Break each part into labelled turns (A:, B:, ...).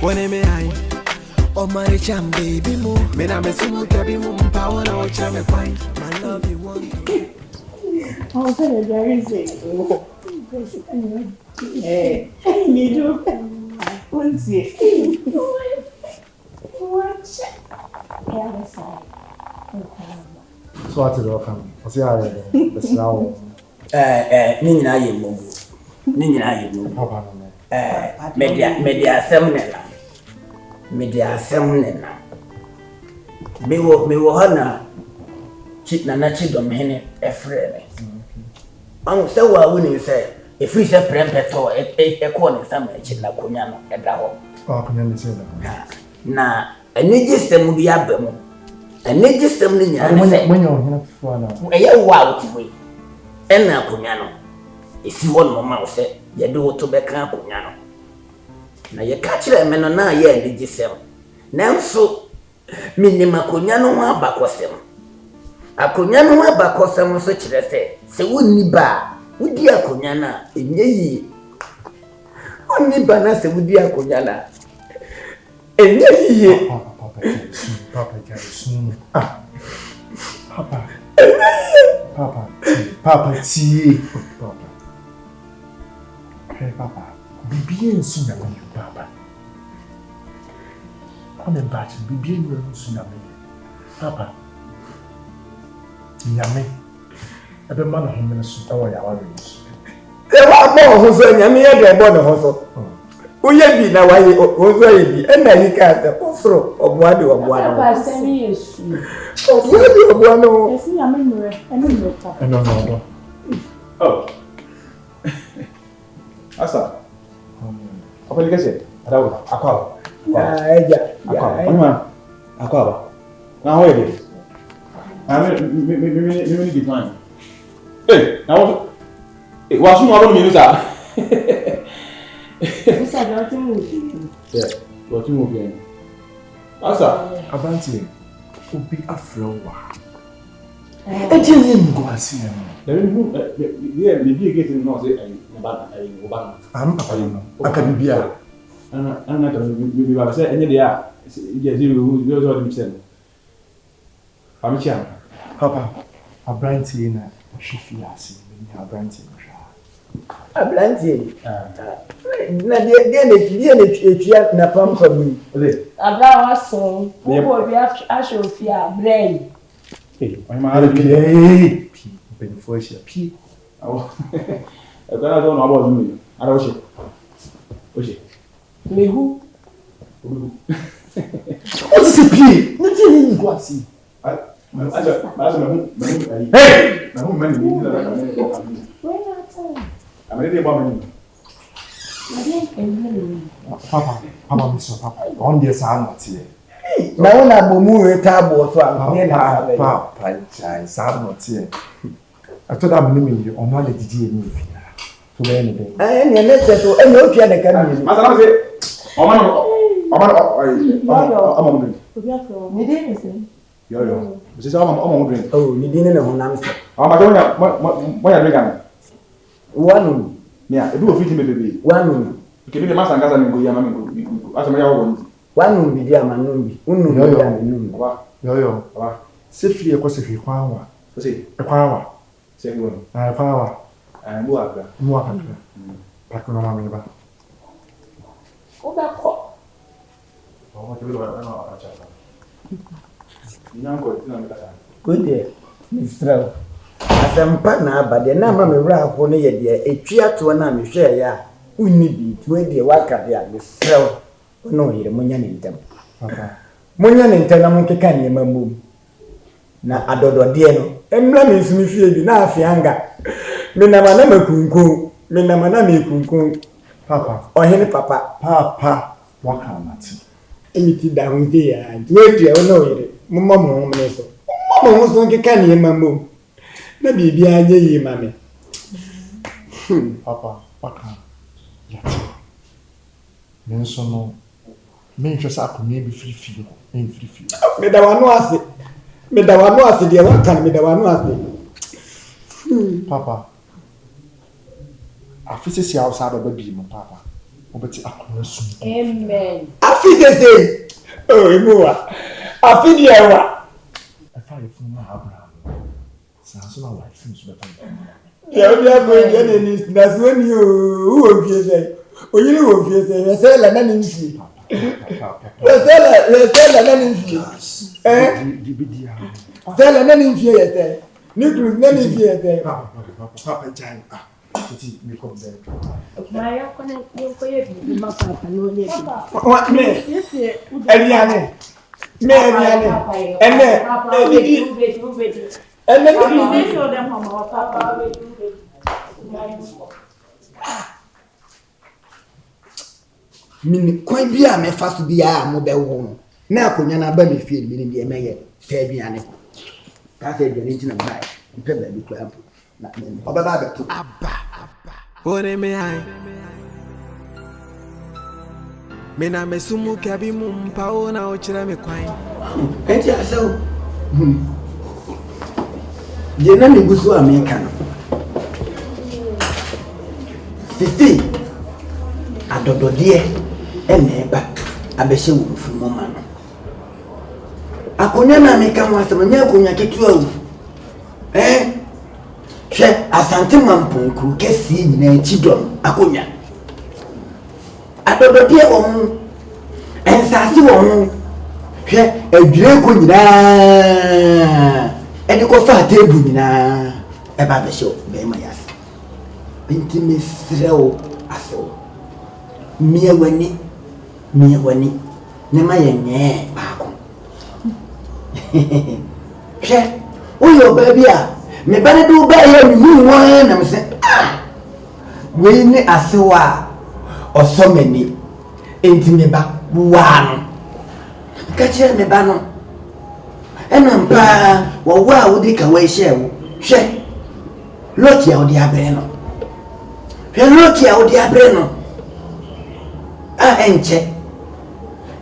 A: When me I, oh my cham baby mo, me na me sumu kabi mo power na ocha me fine. My love you want.
B: Oh, very easy. Hey, me do. What's it? Watch. Other side.
C: So what's it all come? What's the other? The snow.
D: Nina ye mubu. Nina ye mubu.
C: Papa no.
D: Media seminela. Me wo hana. Chit na chidom hene efreme. Ang se wa woni se efri se prempeto e ko ne sam chit na konya no eda ho.
C: Oh, konya ni se da.
D: Na eniji sem bi abamu. Eniji sem ni nya ne se.
C: Monyo hena fo na.
D: Eye wa wotiwe. Ena konya no. Esi ho no ma wo se ye de wo to be kan konya no. Na ye ka kire me no na ye eniji sem. Nanso minima konya no ho abakosem. Akonya no abakosem so kire se wonni ba wudi akonya na enye yi wonni ba na se wudi akonya na enye yi
C: Papa tii papa hey papa bibi ensu na me papa ame bachi bibi ensu na me papa nyame ebe ma na homen su ewo ya wa resu
D: e wa mo ho so nyame ye de bo ne ho so uye bi na wa ye ho so ye bi e na yi ka se ofro oboa de oboa no
B: Papa semi yesu.
D: oboa de oboa no
B: Esi nyame mure, enu meta.
C: no
E: Oh. Asa. Apa ni kasi? Ada apa? Akwa.
D: eja
E: Akwa. Onima. Akwa ba. Na ho ye. Me ni decline. Eh, na wo. Wa su mo abo mi ni sa.
B: Esa do ti mu.
E: Yeah. Wa tu mo bien. Asa.
C: abanti obi afrewa eje ye ngo asi em
E: Na me bi get no say na ba wo ba.
C: am papa no aka bibia
E: Ana ka bi ba say enye dia je ji wo zo di sen. Pamicha.
C: papa abanti na hwifi asi ni abanti no sha
D: ablantie na die ne etua na pampa mu
E: Ole.
B: Abra wa so. Wo bi asho fi a brain.
E: Eh, onima ala bi.
C: pi benefo sia pi
E: Awo. E kana do no abo mi. Ara o se. O se.
B: Mehu.
C: o ti se pi na ti ye ngo asi
E: Hey! Na hu mani ni la na ni ko ami.
B: Where are you?
E: Amene de ba mani.
C: papa miso papa on dia sa na ti
D: na wona bomu reta bo so an ne na
C: papa chai sa na ti atoda mni mi ona le didi eni fi so be ni be
D: ne ne teto e no tua ne kan ni
E: Masa na se. Ama mo.
B: Obi afro. Ni dey nse.
E: Yo. Se sa ama mo drink.
D: oh ni din ne ho nam se
E: Ama do nya mo ya drink am.
D: wanu
E: Nia, ebi o fit me bebe.
D: wanu
E: Ke bi masa ngasa mi go ya ma mi go. Asa me ya wo ni.
D: wanu bi dia manu bi unu bi dia manu
E: Baba.
C: yo
E: Baba.
C: se fie ko se fi kwa wa
E: So se.
C: e kwa wa
E: Se go.
C: na kwa wa
E: Bu aka.
C: mu aka tu pa ko na ma mi ba
B: Wo ba ko.
E: O ke bi do na na acha. Ina ko tina me kasa.
D: gode mistra asampa na abade na ma me wra ko ne ye de etwia to na me hwe ya unni bi to de waka de a mistra no yire munya ne ntem
C: papa
D: munya ne ntem na munkeka ne mamum na adodode no emra me nsumi fie bi na afianga me na mana makunku me na mana me kunku
C: papa
D: ohene papa
C: waka na ti
D: emiti da hunde ya ntuetua no yire mumma mo mo so mumma mo so nkeka ne mamum na bibi anye yi mame
C: papa waka ya ti menso no men hwe sa akonya bi free en free
D: me da wanu ase de waka me da wanu ase
C: papa afisi si outside of baby mo papa obeti akona sum.
B: Amen.
D: Afise oh imowa. Afidi ewa.
C: Afa yefu na Abraham. Sanso na wife nso be fa.
D: Ya obi ago je na ni na so ni o wo fie se. Oyiri wo fie se, se la na ni fie. Sela na ni fie.
C: Dibidia.
D: Sela na ni fie yete. Ni cruise na ni fie yete.
C: Papa jai. Titi me come there.
B: Maya kone yoko yebi ma papa no yebi.
D: Wa me. Eliane. Me eliane. Ene. Ene
B: Say so them mama papa
D: mini kwan bi a me fa so bi a mo be wo no na akonya na ba me fie bi ni bi me ye fa aduane ka fa aduane ntina bai mpe ba bi kwa na obaba ba to
A: Abba. Ore me ai. Me na me sumu kabi mumpa ona ochira me kwan.
D: enti aso je na me gusu America no titi adododie eneba abehye wo mfumo ma no akonya na America mo asem nya akonya ketua wo hwe asante mamponku kesi nyina chidon akonya adododie wo mu ensase wo mu hwe adwire ko nyina edi ko fa tebu nyina eba behye be ma yas intimesreo aso miewani ne ma yenye baako hwe uyo baby a me bane do ba ye mi hu won na me se we ni asewa osomani intime ba wa no ka che me ba no enampa wo wa wo di ka we hye wo hwe loki a wo di abre no loki a wo di abre no a enche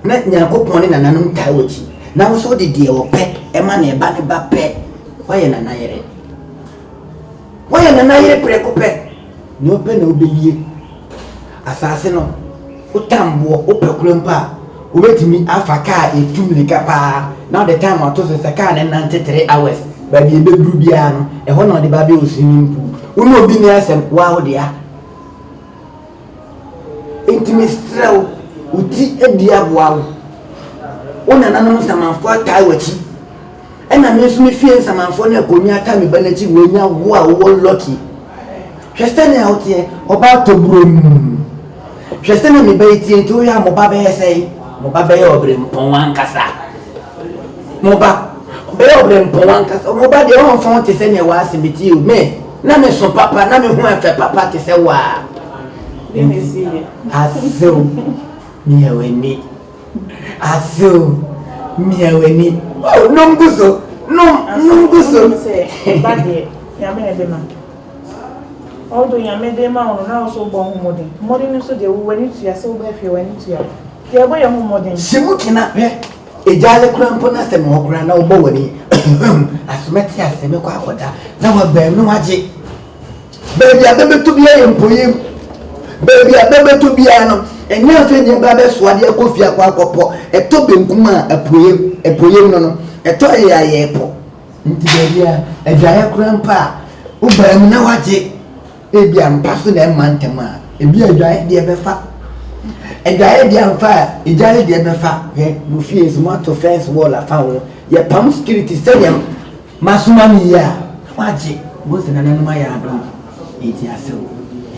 D: na nyakopon ne nananum tawochi na wo so de die wo pe e ma na e ba ne ba pe waye nanayere preko pe ni ope na obelie asase no utambo opekulompa obetimi afaka etum lika pa now the time ato se ka na 93 hours ba bi ebedru bia no e ho na de ba be osini mpu unu obi ni asem wa wo dia intimistral uti edia boawo ona nanom samanfo atawachi ena me so me fie samanfo na akonya ata me banachi wonya wo a wo lucky hwestene autie oba tobrom hwestene me baiti to ya mo ba be sei mo ba be obre mpon wankasa mo ba be obre mpon wankasa mo ba de on fon te se ne wa asibiti o me na me so papa na me hu afa papa te se wa aso miaweni oh nunguso
B: say bad yame edema although yame dema on na so bo hu modern so de wo ni tua so be fie wani tua ye bo ye hu modern
D: simukina pe ejale krampo na se mo kra na wo bo wani asometi aseme kwa akoda na wa ba mu waje baby abebe to bia yempoyem baby abebe to bia no enya fe nye ba be soade akofi akwa akopo eto benkuma apoyem no eto ye po nti baby a ejale krampa wo ba mu na waje ebi ampaso na mantema ebi ejale de befa ejale de amfa ejale de befa no fie so moto fence wall afa wo ye pam security stadium masuma ni ya waje bo se na nanu ya adon eti aso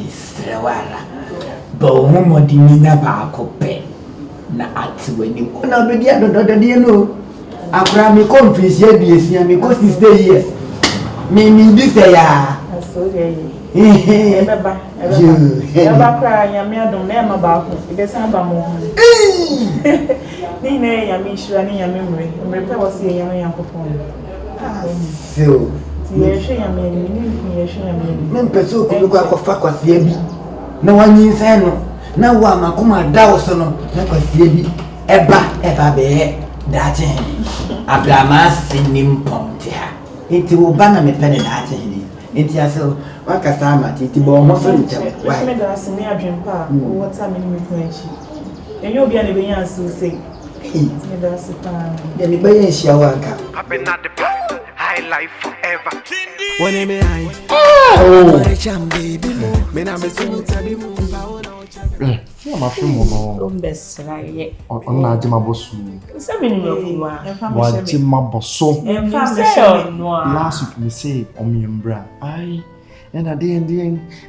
D: estrewara bo mo di ni na ba akope na atweni ona be dia dodododie no akra mi confess ye bi esia mi ko 60 years mi bi se ya
B: aso de ebeba kra yame adom na ma ba ko ide san ba mo ni na yame shira ni yame mre pe wo se yame yankopon
D: so
B: ye she yame ni ye she yame
D: men peso ko ko akofa kwasie bi na wanyi se no na wa makoma dawo no na kwasie bi eba be daje abrama sinim ponte ha enti wo ba na me pene daje ni enti aso
F: Aka sama titi bo ho so ntam.
B: Why? Me da se me adwempa o wata me me kwanchi. Enyo bia na be yan so say. Me da se pa.
F: Ya me bayan hia wa nka.
A: Happen at the past, high life forever. When I may I, my jam baby mo. Me na me so tabi mo power na ocha.
C: Yeah, my friend mo no.
B: Best right.
C: On na jema bosu.
B: Se me ni kuma.
C: Wa jema boso.
B: En fam se no.
C: Last week me say omiembra. Ai. And I did,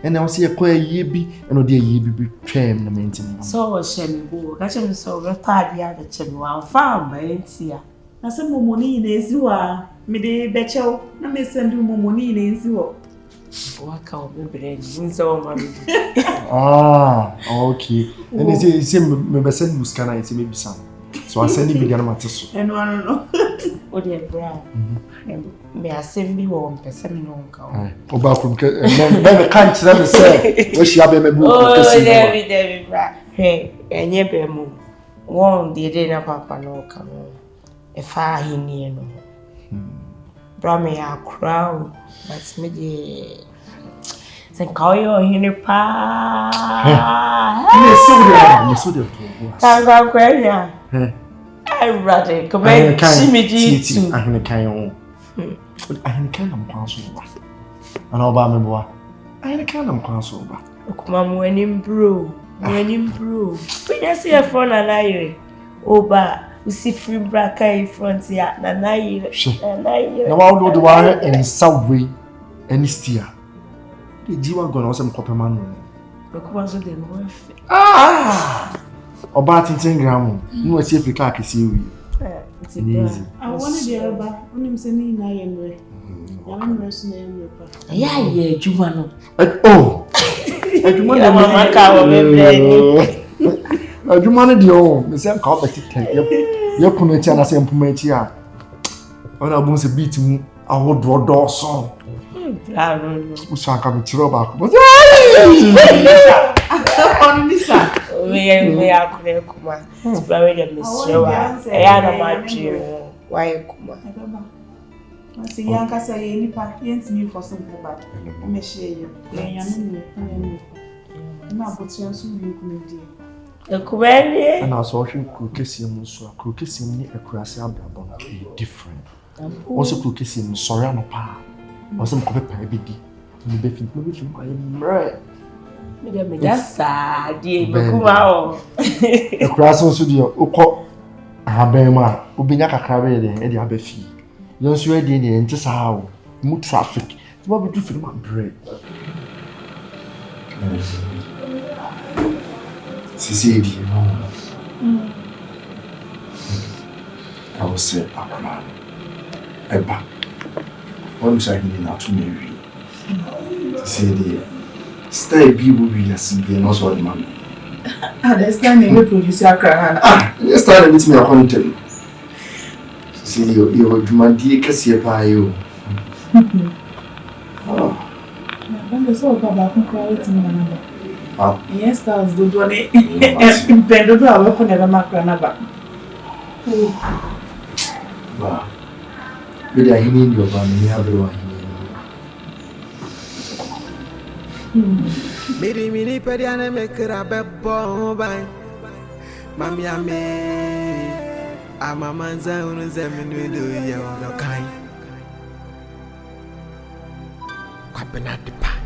C: and I see a queer ye be, and no dear ye be tram the maintenance.
B: So was shem go. Catch him so retired the other chem one farm by Intia. Na some money in a zua. Me de betcho, na me send you money in a zua. What out me brain, so man.
C: Ah, okay. And they say, me send Muscana, it's maybe some. So I send you began matters.
B: And one no. Oh, dear, brown. Me I send me one person no count.
C: Oh, back from then can't let me say, where she have a book.
B: Oh, David, hey, and ye be move. One the dinner papa no come on. If I he near no. Brame a crowd, but me the. Sen call you here pa.
C: Yes, so there.
B: Can't go I rather come back. See me too.
C: I can't. I can't console. And all by me, boy. I can't console.
B: Come when him bro. When him bro. We just see a phone and I. Oba. We see free braka in front here. And I.
C: Now, I'll do the wire and subway and steer. The Jiwa gone on some copper man.
B: Look, what's the worth?
C: Ah! Or batting 10 gram. You will see if the car can see you.
B: It's easy.
G: I wanted the other. When I'm sending I am ready. I'm resting.
B: Yeah, Jumano.
C: Oh!
B: Mama can't
C: You manage your own. The same carpet. You're putting a same pomade here. When I want to beat him, I will draw door song.
B: I don't know.
C: We shall come to Robert.
B: We are clear, Kuma. It's very the Monsieur. I am a dear. Why, Kuma?
G: I see young Cassa, any part, yes, me for something about. I may share you. I'm not put you on some community.
B: The Kuweli
C: and I was watching Crookesium, so Crookesium, a crassy ababon, different. Also, Crookesium, sorry, I'm a pa. Or some copy baby. Maybe I am right.
B: That's sad, dear. Kuma.
C: The crass also dear, Oko Habema, Ubinaka Carrier, and the Abefi. You're ready in just how mood traffic. What would you feel my bread? Cecilia, I will say, Aquaman, Eba. What was I doing now to marry? Cecilia, stay be with me as in the most what the man.
G: That's time you produce your crown.
C: Let's start with me a content. Cecilia, you will do my dear Cassia Pio.
G: When the soul come back and cry to me. Yes, that's the one. Bendo do I work on never macranaba.
C: Wow. But I need your family, everyone.
A: Mini pediane make a bebo by Mammy, I'm a man's own examine do your kind. Happen at the past.